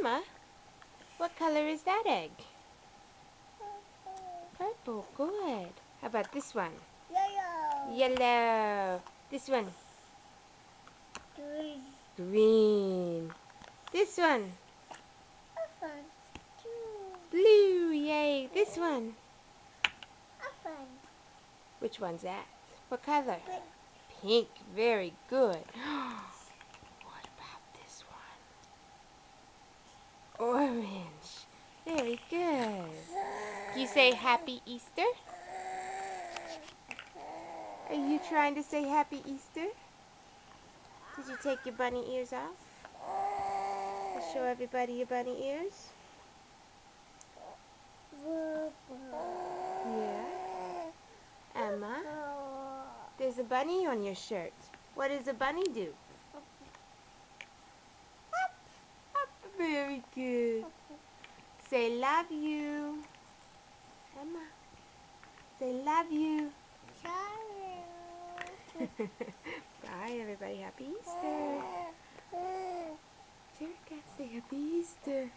Emma, what color is that egg? Purple, good. How about this one? Yellow. Yellow. This one? Green. Green. This one? Open. Two. Blue, yay. This one? Open. Which one's that? What color? Pink. Pink, very good. What about this one? Orange, very good. Do you say Happy Easter? Are you trying to say Happy Easter? Did you take your bunny ears off? Show everybody your bunny ears. Yeah. Emma, there's a bunny on your shirt. What does a bunny do? Up. Very good. Say love you. Emma, say love you. Bye everybody. Happy Easter. Jerry, say Happy Easter.